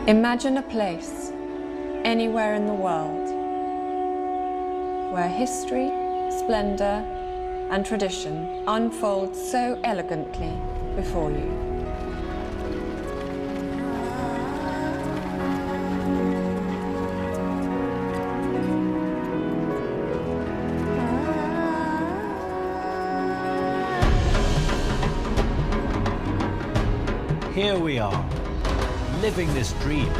Imagine a place, anywhere in the world, where history, splendor, and tradition unfold so elegantly before you. Here we are, living this dream.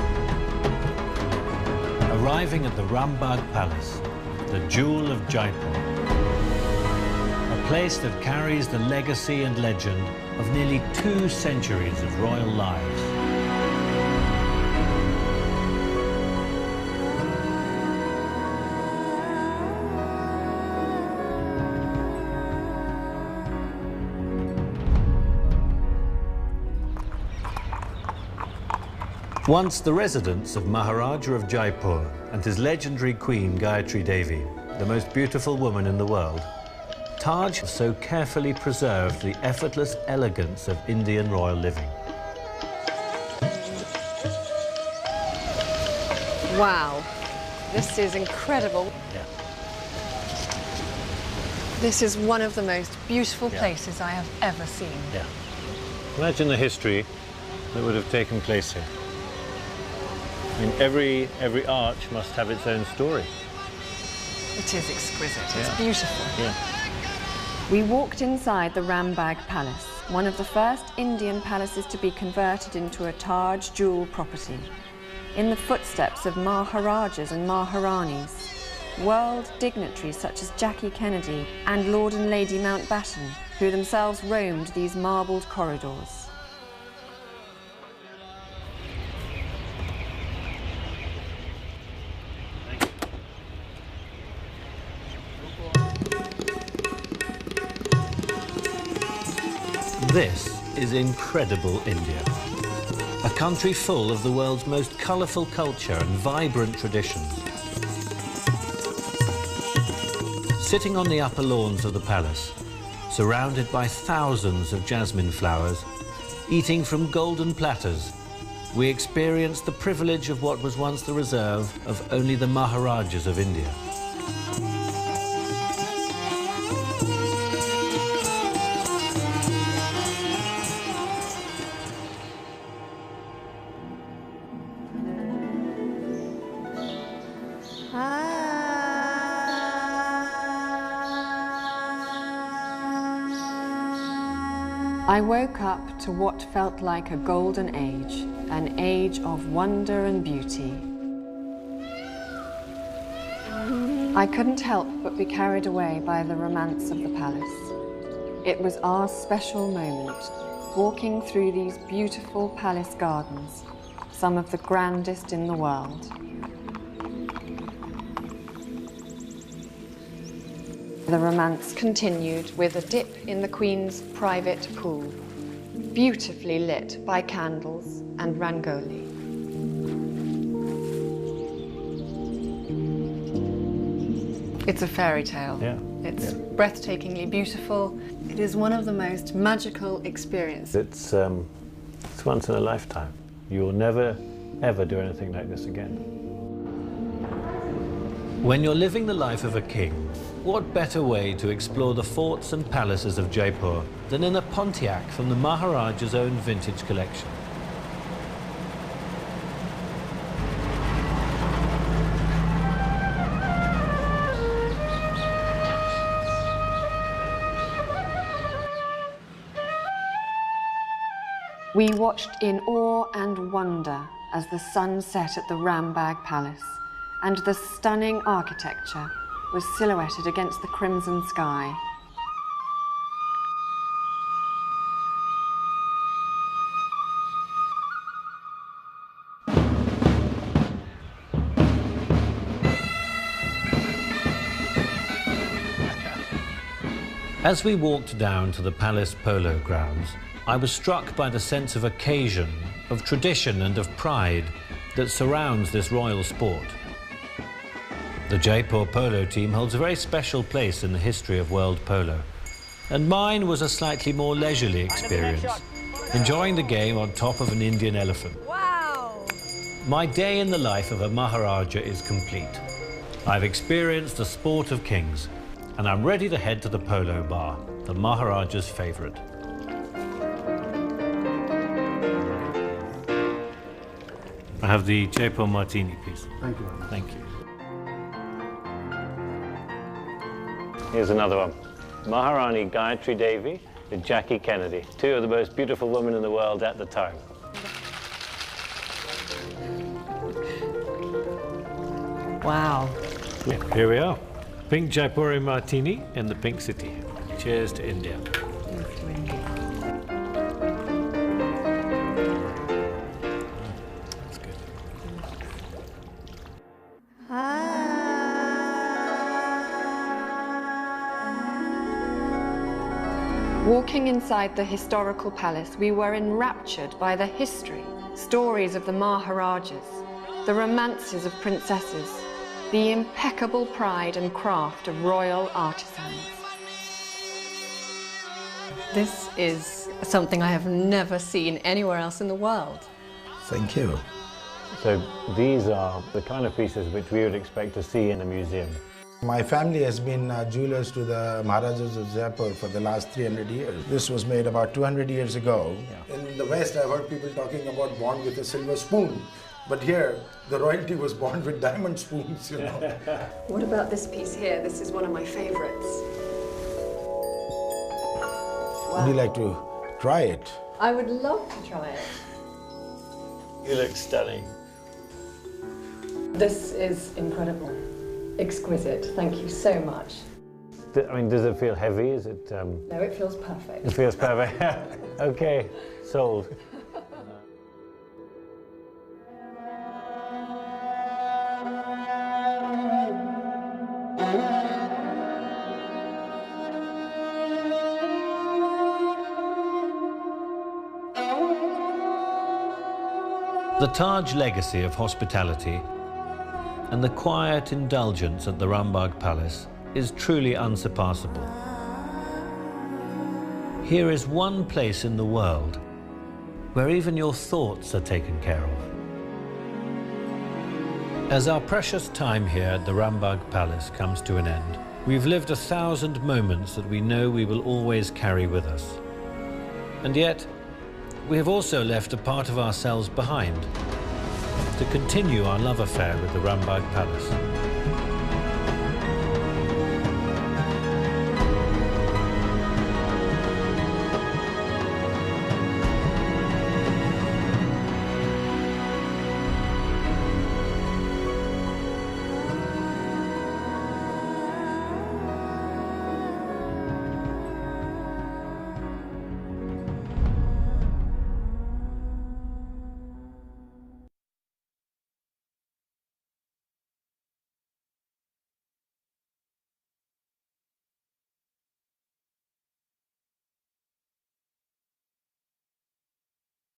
Arriving at the Rambagh Palace, the jewel of Jaipur. A place that carries the legacy and legend of nearly 2 centuries of royal lives. Once the residence of Maharaja of Jaipur and his legendary queen Gayatri Devi, the most beautiful woman in the world, Taj so carefully preserved the effortless elegance of Indian royal living. Wow, this is incredible. Yeah. This is one of the most beautiful places I have ever seen. Yeah. Imagine the history that would have taken place here. I mean, every arch must have its own story. It is exquisite, it's beautiful. Yeah. We walked inside the Rambagh Palace, one of the first Indian palaces to be converted into a Taj jewel property, in the footsteps of Maharajas and Maharanis, world dignitaries such as Jackie Kennedy and Lord and Lady Mountbatten, who themselves roamed these marbled corridors. This is incredible India, a country full of the world's most colourful culture and vibrant traditions. Sitting on the upper lawns of the palace, surrounded by thousands of jasmine flowers, eating from golden platters, we experience the privilege of what was once the reserve of only the Maharajas of India. I woke up to what felt like a golden age, an age of wonder and beauty. I couldn't help but be carried away by the romance of the palace. It was our special moment, walking through these beautiful palace gardens, some of the grandest in the world. The romance continued with a dip in the Queen's private pool, beautifully lit by candles and rangoli. It's a fairy tale. Yeah. It's breathtakingly beautiful. It is one of the most magical experiences. It's once in a lifetime. You will never, ever do anything like this again. When you're living the life of a king, what better way to explore the forts and palaces of Jaipur than in a Pontiac from the Maharaja's own vintage collection? We watched in awe and wonder as the sun set at the Rambagh Palace, and the stunning architecture was silhouetted against the crimson sky. As we walked down to the palace polo grounds, I was struck by the sense of occasion, of tradition and of pride that surrounds this royal sport. The Jaipur polo team holds a very special place in the history of world polo. And mine was a slightly more leisurely experience, enjoying the game on top of an Indian elephant. Wow! My day in the life of a Maharaja is complete. I've experienced the sport of kings, and I'm ready to head to the Polo bar, the Maharaja's favorite. I have the Jaipur martini, please. Thank you. Thank you. Here's another one. Maharani Gayatri Devi with Jackie Kennedy, two of the most beautiful women in the world at the time. Wow. Yeah, here we are. Pink Jaipuri martini in the pink city. Cheers to India. Cheers to India. That's good. Walking inside the historical palace, we were enraptured by the history, stories of the Maharajas, the romances of princesses, the impeccable pride and craft of royal artisans. This is something I have never seen anywhere else in the world. Thank you. So these are the kind of pieces which we would expect to see in a museum. My family has been jewelers to the Maharajas of Jaipur for the last 300 years. This was made about 200 years ago. Yeah. In the West, I've heard people talking about born with a silver spoon. But here, the royalty was born with diamond spoons, you know. What about this piece here? This is one of my favorites. Wow. Would you like to try it? I would love to try it. You look stunning. This is incredible. Exquisite. Thank you so much. I mean, does it feel heavy? Is it? No, it feels perfect. It feels perfect. Okay, sold. The Taj legacy of hospitality and the quiet indulgence at the Rambagh Palace is truly unsurpassable. Here is one place in the world where even your thoughts are taken care of. As our precious time here at the Rambagh Palace comes to an end, we've lived 1,000 moments that we know we will always carry with us. And yet, we have also left a part of ourselves behind to continue our love affair with the Rambagh Palace.